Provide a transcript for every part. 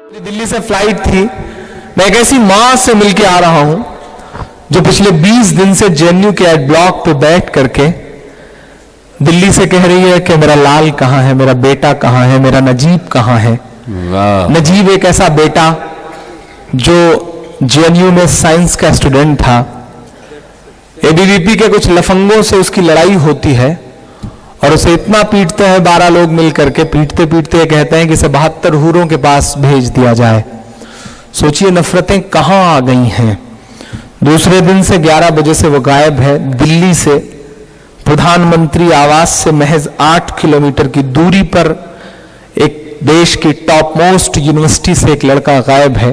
दिल्ली से फ्लाइट थी। मैं एक ऐसी मां से मिलके आ रहा हूं जो पिछले 20 दिन से जेएनयू के एड ब्लॉक पे बैठ करके दिल्ली से कह रही है कि मेरा लाल कहां है, मेरा बेटा कहां है, मेरा नजीब कहां है। नजीब एक ऐसा बेटा जो जेएनयू में साइंस का स्टूडेंट था। एबीवीपी के कुछ लफंगों से उसकी लड़ाई होती है और उसे इतना पीटते हैं 12 लोग मिलकर के, पीटते पीटते कहते हैं कि इसे 72 हूरों के पास भेज दिया जाए। सोचिए नफरतें कहां आ गई हैं। दूसरे दिन से 11 बजे से वो गायब है। दिल्ली से प्रधानमंत्री आवास से महज 8 किलोमीटर की दूरी पर एक देश की टॉप मोस्ट यूनिवर्सिटी से एक लड़का गायब है।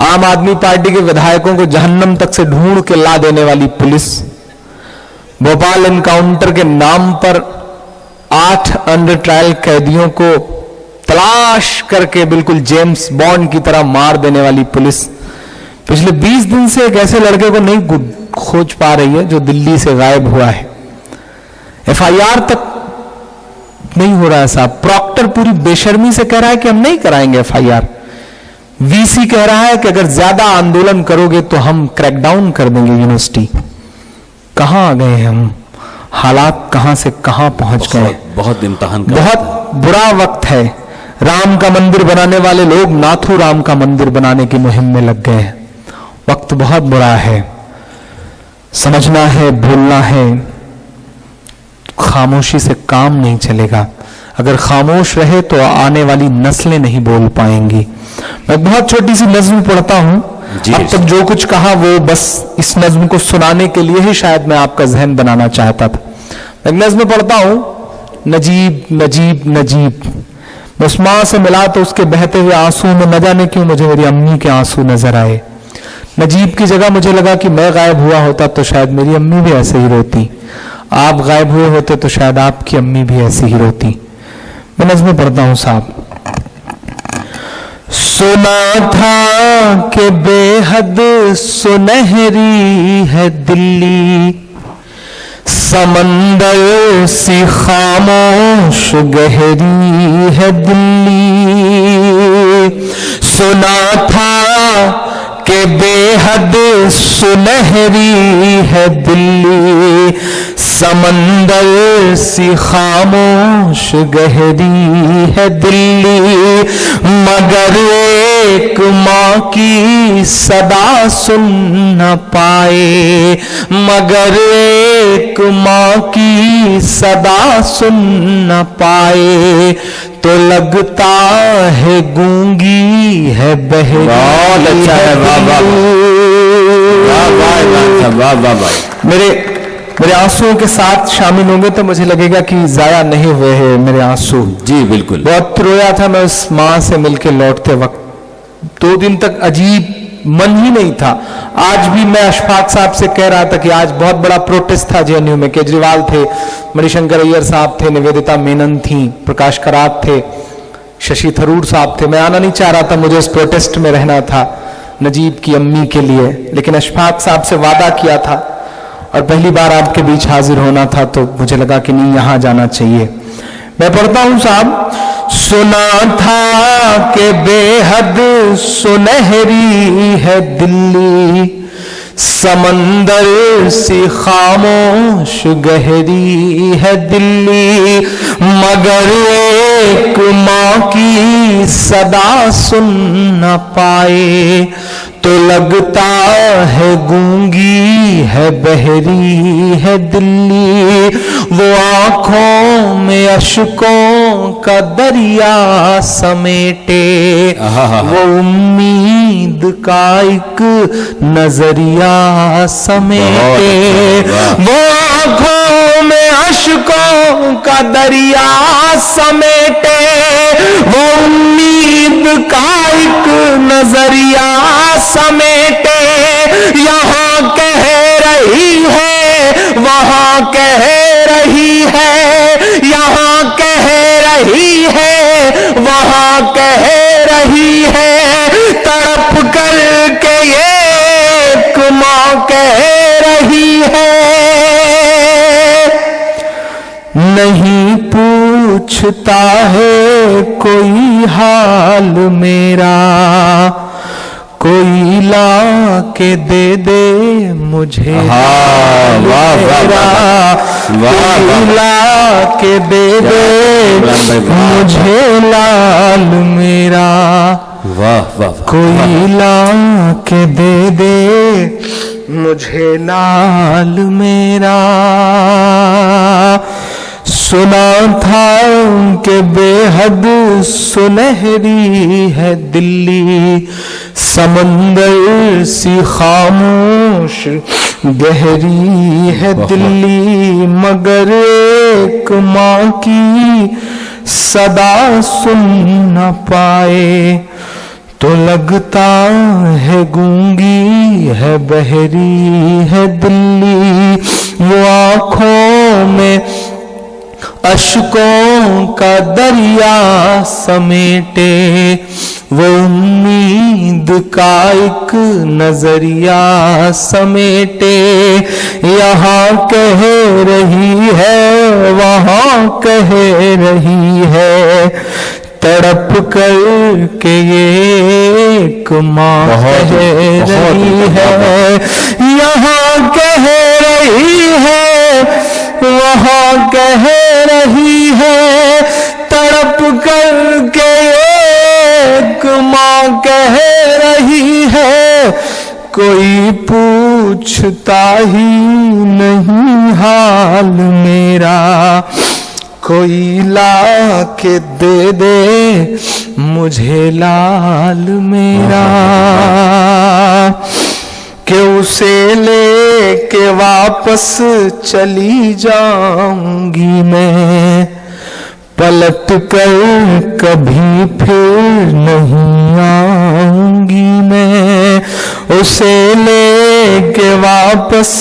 आम आदमी पार्टी के विधायकों को जहन्नम तक से ढूंढ के ला देने वाली पुलिस, भोपाल एनकाउंटर के नाम पर 8 अंडर ट्रायल कैदियों को तलाश करके बिल्कुल जेम्स बॉन्ड की तरह मार देने वाली पुलिस पिछले 20 दिन से एक ऐसे लड़के को नहीं खोज पा रही है जो दिल्ली से गायब हुआ है। एफआईआर तक नहीं हो रहा है साहब। प्रॉक्टर पूरी बेशर्मी से कह रहा है कि हम नहीं कराएंगे एफआईआर। वीसी कह रहा है कि अगर ज्यादा आंदोलन करोगे तो हम क्रैकडाउन कर देंगे यूनिवर्सिटी। कहां आ गए हैं हम? हालात कहां से कहां पहुंच गए। बहुत इम्तिहान का बहुत बुरा वक्त है। राम का मंदिर बनाने वाले लोग नाथू राम का मंदिर बनाने की मुहिम में लग गए हैं। वक्त बहुत बुरा है। समझना है, भूलना है। खामोशी से काम नहीं चलेगा। अगर खामोश रहे तो आने वाली नस्लें नहीं बोल पाएंगी। मैं बहुत छोटी सी नज्म पढ़ता हूं। अब तक जो कुछ कहा वो बस इस नज्म को सुनाने के लिए ही शायद मैं आपका जहन बनाना चाहता था। मैं नज्म पढ़ता हूं, नजीब नजीब नजीब। मैं उस मां से मिला तो उसके बहते हुए आंसू में न जाने क्यों मुझे मेरी अम्मी के आंसू नजर आए। नजीब की जगह मुझे लगा कि मैं गायब हुआ होता तो शायद मेरी अम्मी भी ऐसे ही रोती। आप गायब हुए होते तो शायद आपकी अम्मी भी ऐसी ही रोती। मैं नज्म पढ़ता हूं साहब। सुना था कि बेहद सुनहरी है दिल्ली, समंदर सी खामोश गहरी है दिल्ली। सुना था कि बेहद सुनहरी है दिल्ली, समंदर सी खामोश गहरी है दिल्ली। मगर एक माँ की सदा सुन न पाए, मगर एक माँ की सदा सुन न पाए तो लगता है गूंगी है बहरी। बहुत अच्छा है। मेरे आंसुओं के साथ शामिल होंगे तो मुझे लगेगा कि जाया नहीं हुए हैं मेरे आंसू। जी बिल्कुल। बहुत रोया था मैं उस मां से मिलके लौटते वक्त। 2 दिन तक अजीब मन ही नहीं था। आज भी मैं अशफाक साहब से कह रहा था कि आज बहुत बड़ा प्रोटेस्ट था जेएनयू में। केजरीवाल थे, मणिशंकर अय्यर साहब थे, निवेदिता मेनन थी, प्रकाश करात थे, शशि थरूर साहब थे। मैं आना नहीं चाह रहा था, मुझे उस प्रोटेस्ट में रहना था नजीब की अम्मी के लिए। लेकिन अशफाक साहब से वादा किया था और पहली बार आपके बीच हाजिर होना था तो मुझे लगा कि नहीं, यहां जाना चाहिए। मैं पढ़ता हूं साहब। सुना था कि बेहद सुनहरी है दिल्ली, समंदर सी खामोश गहरी है दिल्ली। मगर एक माँ की सदा सुन न पाए तो लगता है गूंगी है बहरी है दिल्ली। वो आंखों में अश्कों का दरिया समेटे, वो उम्मीद का एक नजरिया समेटे। वो आंखों में अश्कों का दरिया समेटे, वो उम्मीद का एक नजरिया समेटे। यहाँ कह रही है, वहां कह रही है, यहाँ कह रही है, वहां कह रही है। तड़प कर के एक माँ कह रही है। नहीं पूछता है कोई हाल मेरा, कोई ला के दे दे मुझे हाल मेरा, कोई ला के दे दे मुझे लाल मेरा, वाह वाह, कोई ला के दे दे मुझे लाल मेरा। सुना था कि बेहद सुनहरी है दिल्ली, समंदर सी खामोश गहरी है दिल्ली, मगर एक माँ की सदा सुन न पाए तो लगता है गूंगी है बहरी है दिल्ली। वो आँखों में अश्कों का दरिया समेटे, वो उम्मीद का एक नजरिया समेटे, यहाँ कह रही है वहाँ कह रही है, तड़प कर के एक माँ कह रही है, यहाँ कह रही है वहाँ कह रही है, तड़प कर के एक माँ कह रही है, कोई पूछता ही नहीं हाल मेरा, कोई ला के दे दे मुझे लाल मेरा, कि उसे लेके वापस चली जाऊंगी मैं, पलट कर कभी फिर नहीं आऊंगी मैं, उसे लेके वापस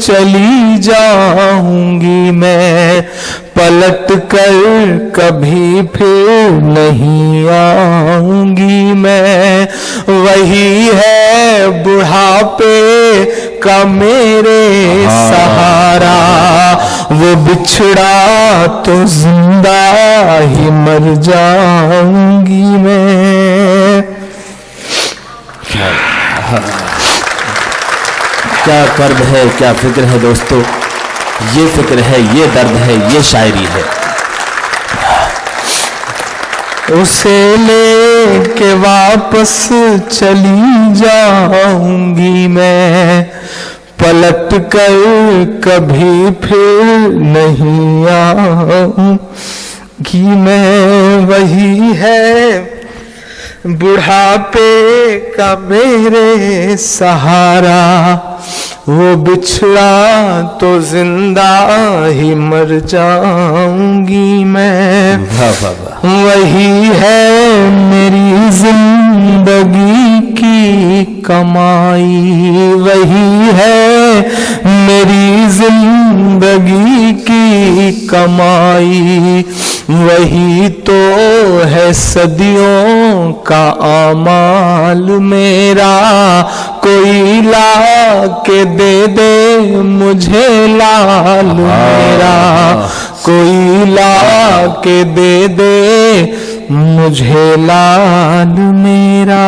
चली जाऊंगी मैं, पलट कर कभी फिर नहीं आऊंगी मैं। वही है बुढ़ापे का मेरे सहारा, वो बिछड़ा तो जिंदा ही मर जाऊंगी मैं। क्या कर्ब है, क्या फिक्र है दोस्तों, ये फिक्र है, ये दर्द है, ये शायरी है। उसे लेके वापस चली जाऊंगी मैं, पलट कर कभी फिर नहीं आऊंगी मैं। वही है बुढ़ापे का मेरे सहारा, वो बिछड़ा तो जिंदा ही मर जाऊंगी मैं। वही है मेरी जिंदगी की कमाई, वही है मेरी जिंदगी की कमाई, वही तो है सदियों का आमाल मेरा। कोई ला के दे दे मुझे लाल मेरा, कोई ला के दे दे मुझे लाल मेरा।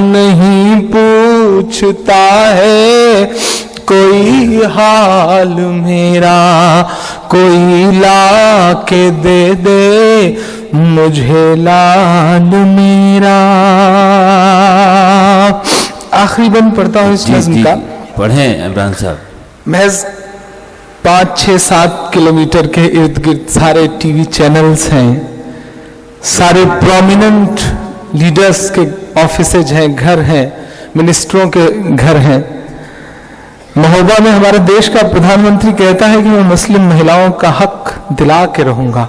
नहीं पूछता है कोई हाल मेरा, कोई ला के दे दे मुझे लाल मेरा। आखिरी बंद पढ़ता हूँ इस नज़्म का। पढ़ें इमरान साहब। महज 5, 6, 7 किलोमीटर के इर्द गिर्द सारे टीवी चैनल्स हैं, सारे प्रोमिनेंट लीडर्स के ऑफिसेज हैं, घर हैं, मिनिस्टरों के घर हैं। महोबा में हमारे देश का प्रधानमंत्री कहता है कि मैं मुस्लिम महिलाओं का हक दिला के रहूंगा।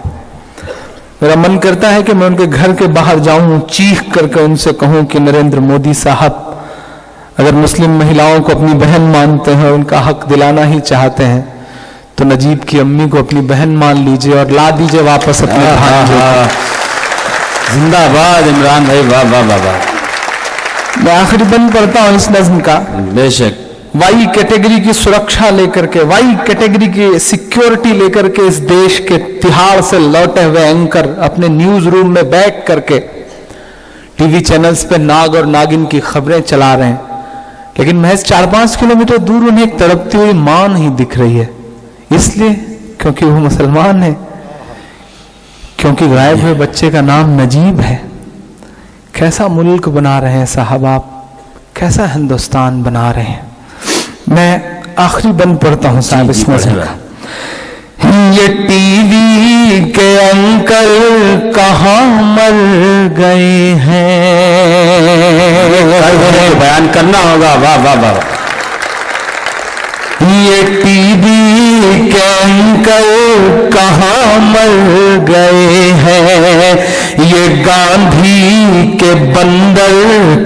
मेरा मन करता है कि मैं उनके घर के बाहर जाऊं, चीख करके उनसे कहूं कि नरेंद्र मोदी साहब अगर मुस्लिम महिलाओं को अपनी बहन मानते हैं, उनका हक दिलाना ही चाहते हैं, तो नजीब की अम्मी को अपनी बहन मान लीजिए और ला दीजिए वापस अपने भांजे। जिंदाबाद इमरान भाई, वाह वाह वाह वाह। मैं आखिरी बंद पढ़ता हूँ इस नज़्म का। बेशक। वाई कैटेगरी की सुरक्षा लेकर के, वाई कैटेगरी की सिक्योरिटी लेकर के इस देश के तिहाड़ से लौटे हुए एंकर अपने न्यूज रूम में बैठ करके टीवी चैनल्स पे नाग और नागिन की खबरें चला रहे हैं, लेकिन महज 4-5 किलोमीटर दूर उन्हें एक तड़पती हुई मां नहीं दिख रही है। इसलिए क्योंकि वो मुसलमान है, क्योंकि गायब हुए बच्चे का नाम नजीब है। कैसा मुल्क बना रहे हैं साहब आप, कैसा हिंदुस्तान बना रहे हैं। मैं आखिरी बंद पढ़ता हूं साहब इस मसले का। ये टीवी के अंकल कहाँ मर गए हैं, बयान करना होगा। वाह वाह वाह। ये टीवी के अंकल कहाँ मर गए हैं, ये गांधी के बंदर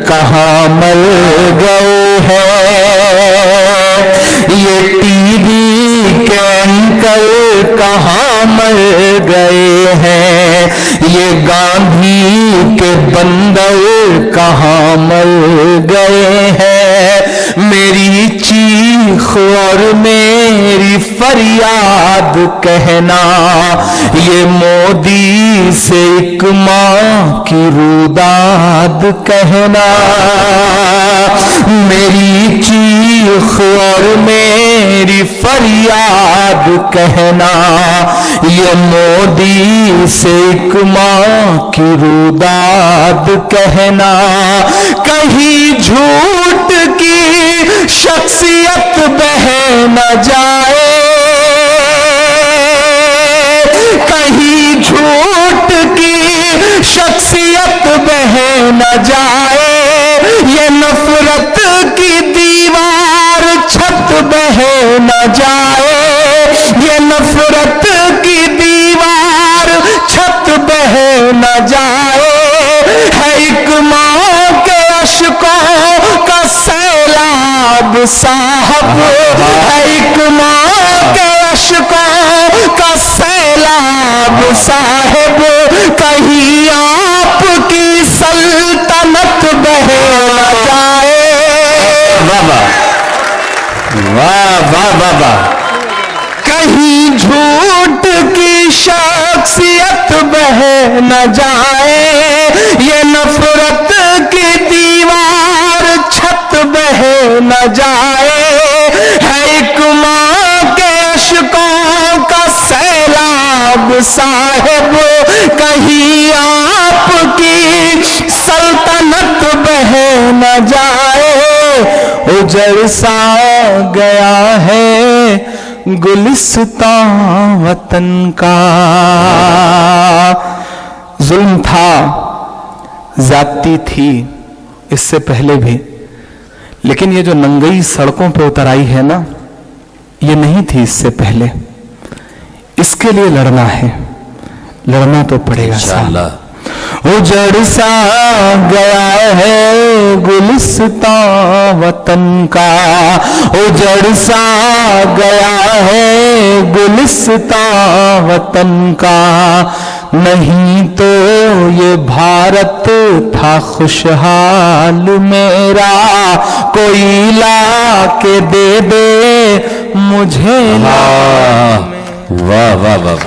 कहाँ मर गए हैं, ये टीवी के अंकल कहाँ मर गए हैं, ये गांधी के बंदर कहाँ मर गए हैं। मेरी चीख और मेरी फरियाद कहना, ये मोदी से एक माँ की रुदाद कहना। मेरी चीख और मेरी फरियाद कहना, ये मोदी से एक माँ की रुदाद कहना। कहीं झूठ की शख्सियत बह न जाए, कहीं झूठ की शख्सियत बह न जाए, ये नफरत की दीवार छत बह न जाए, ये नफरत की दीवार छत बह न जाए। है एक माँ के अश्कों का सैलाब साहब, है एक माँ के अश्कों का सैलाब साहब, कहीं आपकी सल्तनत बह न जाए। वाह वाह वाह वाह वाह। कहीं झूठ की शख्सियत बह न जाए, ये नफरत की दीवार छत बह न जाए। है एक माँ के अश्कों का सैलाब साहिब, कहीं आपकी सल्तनत बह न जाए। उजड़ सा गया है गुलिस्तां वतन का। जुल्म था, ज्यादती थी इससे पहले भी, लेकिन ये जो नंगई सड़कों पे उतर आई है ना, ये नहीं थी इससे पहले। इसके लिए लड़ना है, लड़ना तो पड़ेगा इंशाअल्लाह। उजड़ सा गया है गुलिस्तां वतन का, उजड़ सा गया है गुलिस्तां वतन का। नहीं तो ये भारत था खुशहाल मेरा, कोई ला के दे दे मुझे। वाह वाह वाह।